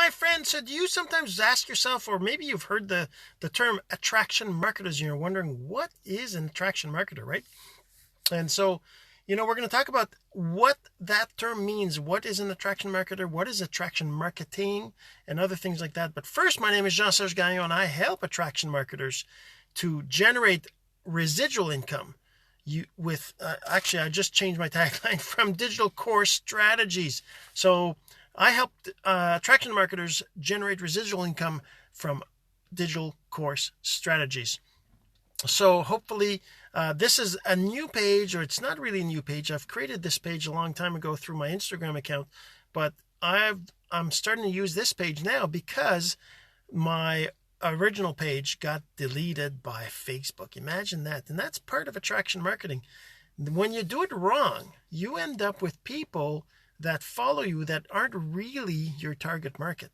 my friend. So do you sometimes ask yourself, or maybe you've heard the term attraction marketers, and you're wondering, what is an attraction marketer, right? And so, we're going to talk about what that term means. What is an attraction marketer? What is attraction marketing? And other things like that. But first, my name is Jean-Serge Gagnon, and I help attraction marketers to generate residual income. I just changed my tagline from digital course strategies. So I help attraction marketers generate residual income from digital course strategies. So hopefully this is a new page, or it's not really a new page. I've created this page a long time ago through my Instagram account, but I'm starting to use this page now because my original page got deleted by Facebook. Imagine that. And that's part of attraction marketing. When you do it wrong, you end up with people that follow you that aren't really your target market.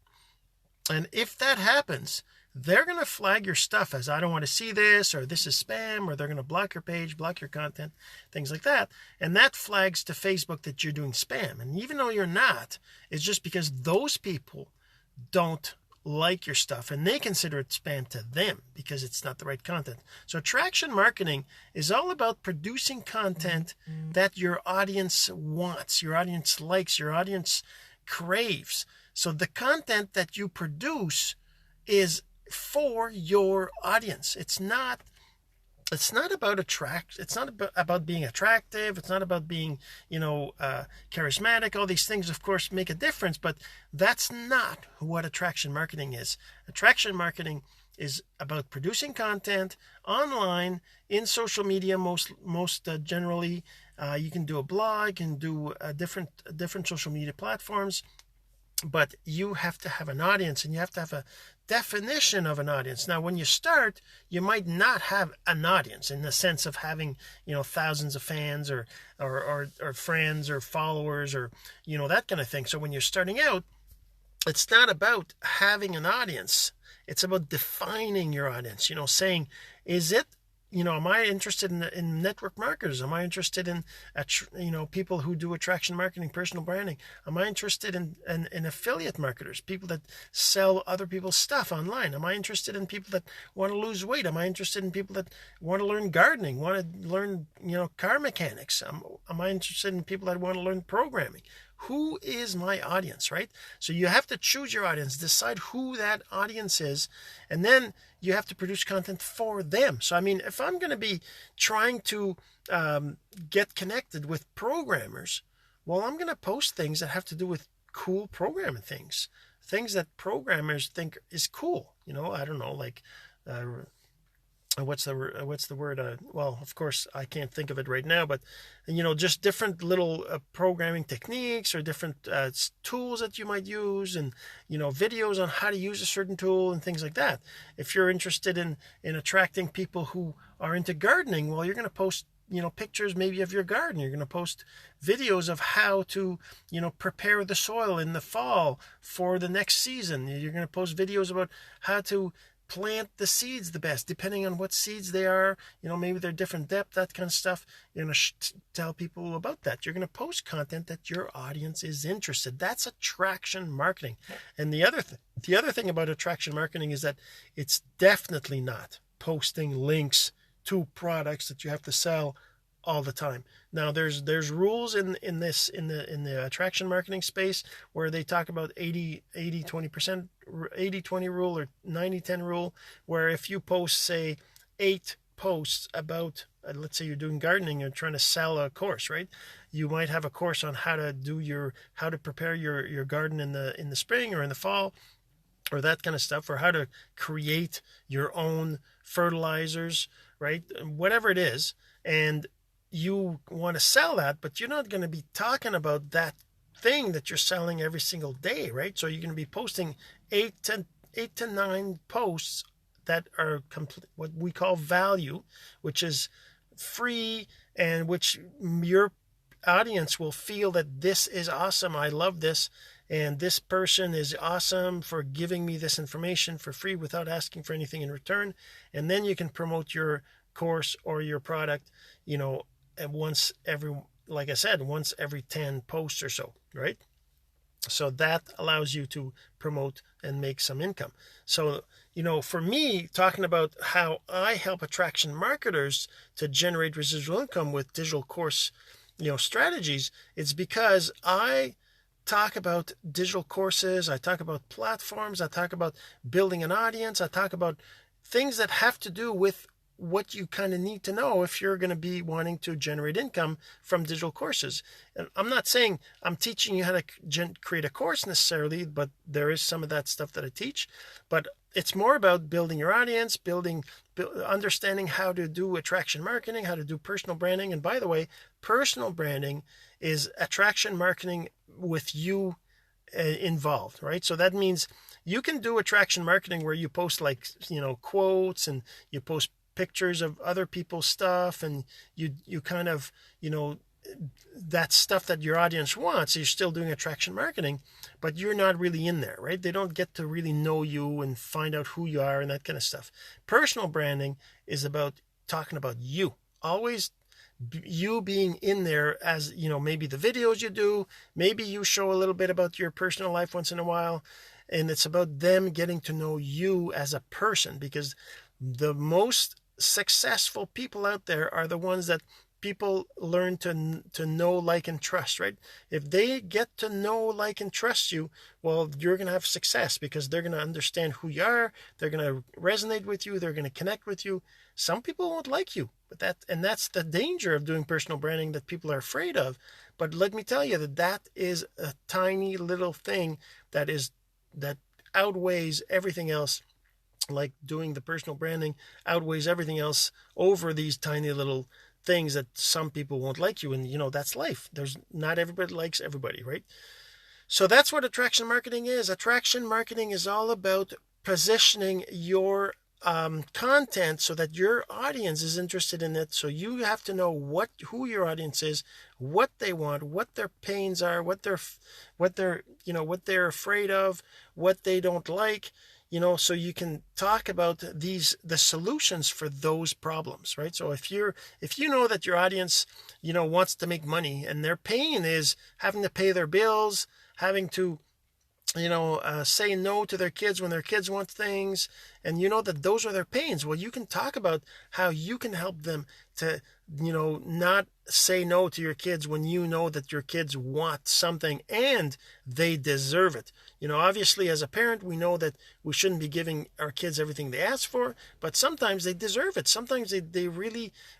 And if that happens, they're going to flag your stuff as, I don't want to see this, or this is spam, or they're going to block your page, block your content, things like that. And that flags to Facebook that you're doing spam. And even though you're not, it's just because those people don't like your stuff, and they consider it spam to them because it's not the right content. So attraction marketing is all about producing content that your audience wants, your audience likes, your audience craves. So the content that you produce is for your audience. It's not about it's not about being attractive. It's not about being, charismatic. All these things, of course, make a difference, but that's not what attraction marketing is. Attraction marketing is about producing content online, in social media, most generally. You can do a blog, you can do different social media platforms, but you have to have an audience, and you have to have a definition of an audience. Now, when you start, you might not have an audience in the sense of having, thousands of fans or friends or followers, or, that kind of thing. So when you're starting out, it's not about having an audience. It's about defining your audience, saying, is it, am I interested in network marketers? Am I interested in, people who do attraction marketing, personal branding? Am I interested in affiliate marketers, people that sell other people's stuff online? Am I interested in people that want to lose weight? Am I interested in people that want to learn gardening, want to learn, car mechanics? Am I interested in people that want to learn programming? Who is my audience, right? So you have to choose your audience, decide who that audience is, and then you have to produce content for them. So, if I'm going to be trying to get connected with programmers, well, I'm going to post things that have to do with cool programming things that programmers think is cool. I don't know, like, what's the word? Well, of course, I can't think of it right now, but, just different little programming techniques, or different tools that you might use, and, videos on how to use a certain tool and things like that. If you're interested in attracting people who are into gardening, well, you're going to post, pictures maybe of your garden. You're going to post videos of how to, prepare the soil in the fall for the next season. You're going to post videos about how to plant the seeds the best, depending on what seeds they are. Maybe they're different depth, that kind of stuff. You're going to tell people about that. You're going to post content that your audience is interested. That's attraction marketing. And the other thing about attraction marketing is that it's definitely not posting links to products that you have to sell all the time. Now, there's rules in the attraction marketing space where they talk about 80-20% 80-20 rule, or 90-10 rule, where if you post, say, 8 posts about, let's say you're doing gardening and trying to sell a course, right? You might have a course on how to prepare your garden in the spring or in the fall, or that kind of stuff, or how to create your own fertilizers, right? Whatever it is. And you want to sell that, but you're not going to be talking about that thing that you're selling every single day, right? So you're going to be posting 8 to 9 posts that are what we call value, which is free, and which your audience will feel that this is awesome. I love this. And this person is awesome for giving me this information for free without asking for anything in return. And then you can promote your course or your product, once every 10 posts or so, right? So that allows you to promote and make some income. So, for me, talking about how I help attraction marketers to generate residual income with digital course, strategies, it's because I talk about digital courses, I talk about platforms, I talk about building an audience, I talk about things that have to do with what you kind of need to know if you're going to be wanting to generate income from digital courses. And I'm not saying I'm teaching you how to create a course necessarily, but there is some of that stuff that I teach. But it's more about building your audience, understanding how to do attraction marketing, how to do personal branding. And by the way, personal branding is attraction marketing with you involved, right? So that means you can do attraction marketing where you post quotes, and you post pictures of other people's stuff, and you kind of, that stuff that your audience wants. You're still doing attraction marketing, but you're not really in there, right? They don't get to really know you and find out who you are and that kind of stuff. Personal branding is about talking about you, always you being in there, as maybe the videos you do, maybe you show a little bit about your personal life once in a while, and it's about them getting to know you as a person, because the most successful people out there are the ones that people learn to know, like, and trust, right? If they get to know, like, and trust you, well, you're going to have success, because they're going to understand who you are. They're going to resonate with you. They're going to connect with you. Some people won't like you, but that's the danger of doing personal branding that people are afraid of. But let me tell you that is a tiny little thing that outweighs everything else. Like, doing the personal branding outweighs everything else over these tiny little things that some people won't like you. And that's life. Not everybody likes everybody, right? So that's what attraction marketing is. Attraction marketing is all about positioning your content so that your audience is interested in it. So you have to know who your audience is, what they want, what their pains are, what they're afraid of, what they don't like, so you can talk about the solutions for those problems, right? So if you know that your audience, wants to make money, and their pain is having to pay their bills, having to, say no to their kids when their kids want things, and that those are their pains, well, you can talk about how you can help them to, not say no to your kids when you know that your kids want something and they deserve it. Obviously, as a parent, we know that we shouldn't be giving our kids everything they ask for, but sometimes they deserve it. Sometimes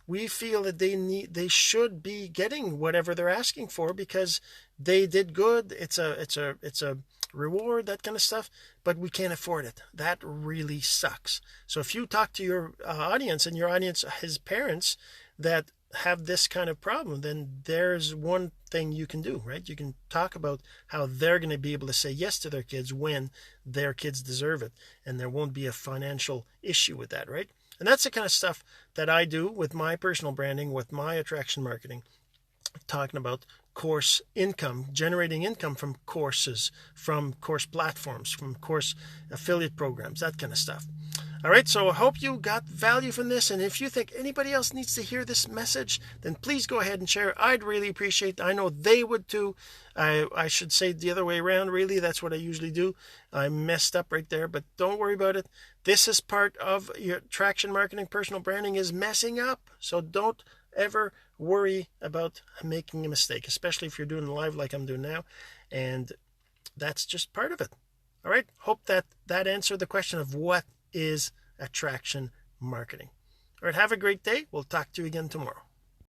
we feel that they should be getting whatever they're asking for because they did good. It's a reward, that kind of stuff, but we can't afford it. That really sucks. So if you talk to your audience, and your audience has parents that have this kind of problem, then there's one thing you can do, right? You can talk about how they're going to be able to say yes to their kids when their kids deserve it, and there won't be a financial issue with that, right? And that's the kind of stuff that I do with my personal branding, with my attraction marketing, talking about course income, generating income from courses, from course platforms, from course affiliate programs, that kind of stuff. All right, so I hope you got value from this, and if you think anybody else needs to hear this message, then please go ahead and share. I'd really appreciate it. I know they would too. I should say the other way around, really. That's what I usually do. I messed up right there, but don't worry about it. This is part of your attraction marketing. Personal branding is messing up, so don't ever worry about making a mistake, especially if you're doing live like I'm doing now, and that's just part of it. All right, hope that answered the question of what is attraction marketing. All right, have a great day. We'll talk to you again tomorrow.